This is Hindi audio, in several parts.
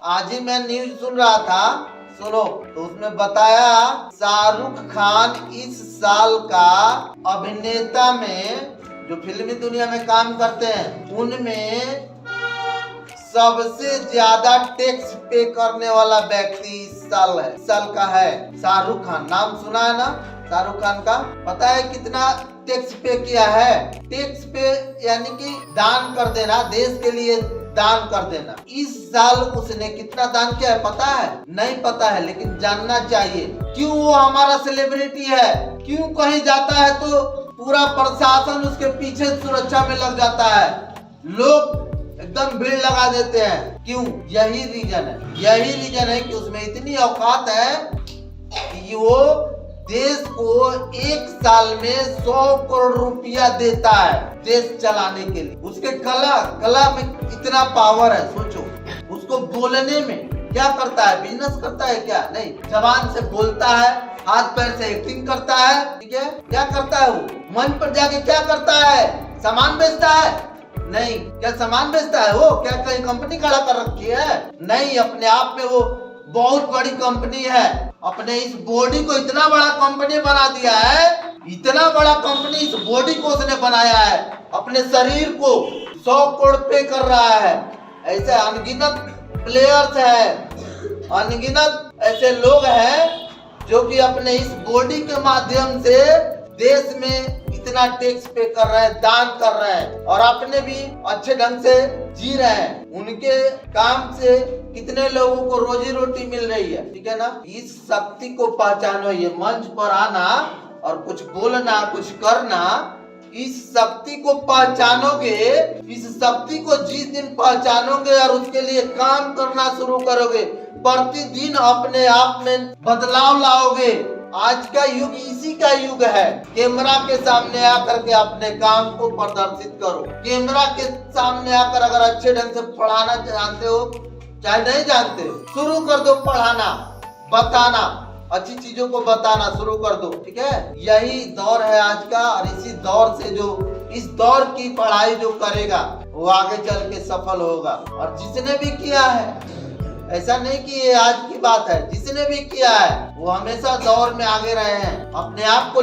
आज ही मैं न्यूज सुन रहा था, सुनो। तो उसमें बताया शाहरुख खान इस साल का अभिनेता में जो फिल्मी दुनिया में काम करते हैं उनमें सबसे ज्यादा टैक्स पे करने वाला व्यक्ति इस साल का है शाहरुख खान। नाम सुना है ना शाहरुख खान का? पता है कितना टैक्स पे किया है? टैक्स पे यानी कि दान कर देना, देश के लिए दान कर देना। इस साल उसने कितना दान किया है पता है? नहीं पता है, लेकिन जानना चाहिए। क्यों वो हमारा सेलिब्रिटी है, क्यों कहीं जाता है तो पूरा प्रशासन उसके पीछे सुरक्षा में लग जाता है, लोग एकदम भीड़ लगा देते हैं। क्यों? यही रीजन है कि उसमें इतनी औकात है कि वो देश को एक साल में 100 करोड़ रुपया देता है देश चलाने के लिए। उसके कला में इतना पावर है, सोचो। उसको बोलने में क्या करता है? बिजनेस करता है क्या? नहीं, जबान से बोलता है, हाथ पैर से एक्टिंग करता है, ठीक है। क्या करता है वो? मंच पर जाके क्या करता है? सामान बेचता है? नहीं। क्या सामान बेचता है वो? क्या कहीं कंपनी खड़ा कर रखी है? नहीं, अपने आप में वो बहुत बड़ी कंपनी है। अपने इस बॉडी को इतना बड़ा कंपनी बना दिया है, इतना बड़ा कंपनी इस बॉडी को उसने बनाया है। अपने शरीर को 100 करोड़ पे कर रहा है। ऐसे अनगिनत प्लेयर्स है, अनगिनत ऐसे लोग हैं जो कि अपने इस बॉडी के माध्यम से देश में इतना टैक्स पे कर रहे हैं, दान कर रहे हैं और अपने भी अच्छे ढंग से जी रहे हैं। उनके काम से कितने लोगों को रोजी रोटी मिल रही है, ठीक है ना। इस शक्ति को पहचानो। ये मंच पर आना और कुछ बोलना, कुछ करना, इस शक्ति को पहचानोगे। इस शक्ति को जिस दिन पहचानोगे और उसके लिए काम करना शुरू करोगे, प्रतिदिन अपने आप में बदलाव लाओगे। आज का युग इसी का युग है। कैमरा के सामने आकर के अपने काम को प्रदर्शित करो। कैमरा के सामने आकर अगर अच्छे ढंग से पढ़ाना जानते हो, चाहे नहीं जानते हो, शुरू कर दो पढ़ाना, बताना, अच्छी चीजों को बताना शुरू कर दो, ठीक है। यही दौर है आज का और इसी दौर से जो इस दौर की पढ़ाई जो करेगा वो आगे चल के सफल होगा। और जिसने भी किया है, ऐसा नहीं कि ये आज की बात है, जिसने भी किया है वो हमेशा दौर में आगे रहे हैं। अपने आप को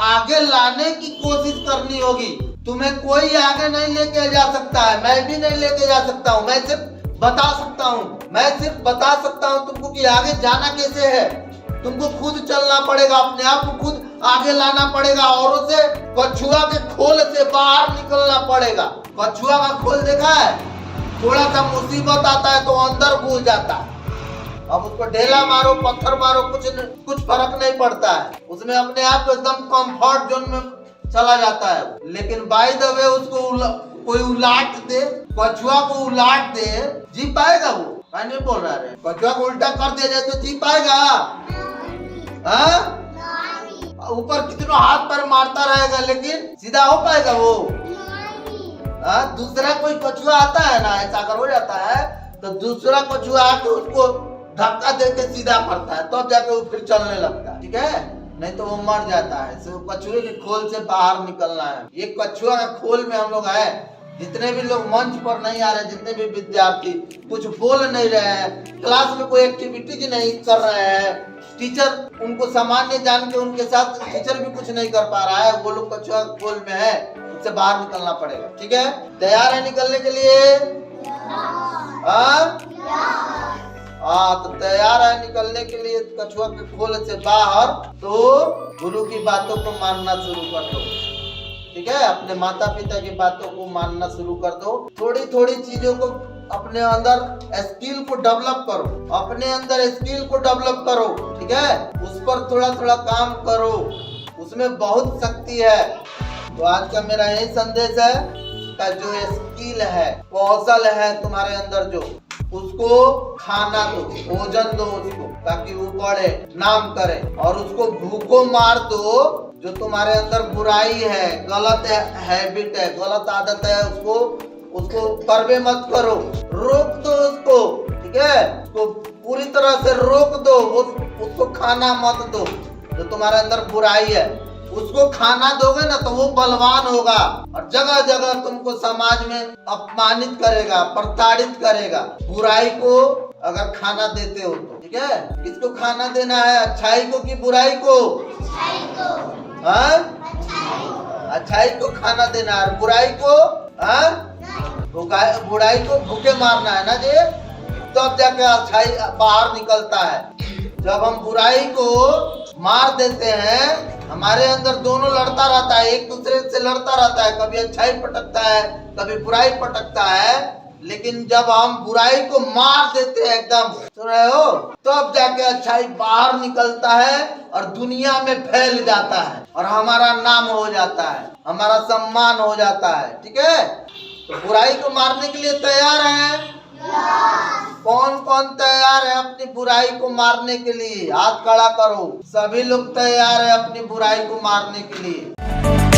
आगे लाने की कोशिश करनी होगी। तुम्हें कोई आगे नहीं लेके जा सकता है, मैं भी नहीं लेके जा सकता हूँ। मैं सिर्फ बता सकता हूँ तुमको कि आगे जाना कैसे है। तुमको खुद चलना पड़ेगा, अपने आप को खुद आगे लाना पड़ेगा। औरों से कछुआ के खोल से बाहर निकलना पड़ेगा। कछुआ का खोल देखा है? थोड़ा सा मुसीबत आता है तो अंदर घुस जाता है। अब उसको ढेला मारो, पत्थर मारो, कुछ फर्क नहीं पड़ता है। उसमें अपने आप को एकदम कंफर्ट जोन में चला जाता है। लेकिन बाय द वे उसको कोई उलाट दे, कछुआ को उलाट दे, जी पाएगा वो? मैं नहीं बोल रहा है, कछुआ को उल्टा कर दिया जाए तो जी पाएगा? ऊपर कितना हाथ पैर मारता रहेगा लेकिन सीधा हो पाएगा वो? दूसरा कोई कछुआ आता है ना, ऐसा अगर हो जाता है तो दूसरा कछुआ आके उसको धक्का देके सीधा करता है, तब जाके वो फिर चलने लगता है, ठीक है। नहीं तो वो मर जाता है। कछुए के खोल से बाहर निकलना है। ये कछुआ का खोल में हम लोग है। जितने भी लोग मंच पर नहीं आ रहे, जितने भी विद्यार्थी कुछ बोल नहीं रहे हैं, क्लास में कोई एक्टिविटीज नहीं कर रहे हैं, टीचर उनको सामान्य जान के उनके साथ टीचर भी कुछ नहीं कर पा रहा है, वो लोग कछुआ खोल में है, उससे बाहर निकलना पड़ेगा, ठीक है। तैयार है निकलने के लिए? तो तैयार है निकलने के लिए कछुआ के खोल से बाहर। तो गुरु की बातों को मानना शुरू कर दो, ठीक है। अपने माता पिता की बातों को मानना शुरू कर दो। थोड़ी थोड़ी चीजों को अपने अंदर स्किल को डेवलप करो, अपने अंदर स्किल को डेवलप करो, ठीक है। उस पर थोड़ा थोड़ा काम करो, उसमें बहुत शक्ति है। तो आज का मेरा यही संदेश है का जो स्किल है, कौशल है तुम्हारे अंदर, जो उसको खाना दो, भोजन दो उसको, ताकि वो बढ़े, नाम करे। और उसको भूखों मार दो। जो तुम्हारे अंदर बुराई है, गलत हैबिट है, गलत आदत है, उसको करवे मत करो, रोक दो उसको, ठीक है। उसको पूरी तरह से रोक दो, उसको खाना मत दो। जो तुम्हारे अंदर बुराई है उसको खाना दोगे ना तो वो बलवान होगा और जगह जगह तुमको समाज में अपमानित करेगा, प्रताड़ित करेगा। बुराई को अगर खाना देते हो तो, ठीक है। किसको खाना देना है, अच्छाई को कि बुराई को? हाँ, अच्छाई को खाना देना है, बुराई को बुराई को भूखे मारना है ना जी, तब जाके अच्छाई बाहर निकलता है। जब हम बुराई को मार देते हैं, हमारे अंदर दोनों लड़ता रहता है, एक दूसरे से लड़ता रहता है, कभी अच्छाई पटकता है, कभी बुराई पटकता है। लेकिन जब हम बुराई को मार देते हैं, एकदम सुन रहे हो, तब जाके अच्छाई बाहर निकलता है और दुनिया में फैल जाता है और हमारा नाम हो जाता है, हमारा सम्मान हो जाता है, ठीक है। तो बुराई को मारने के लिए तैयार हैं? कौन कौन तैयार है अपनी बुराई को मारने के लिए? हाथ खड़ा करो। सभी लोग तैयार है अपनी बुराई को मारने के लिए।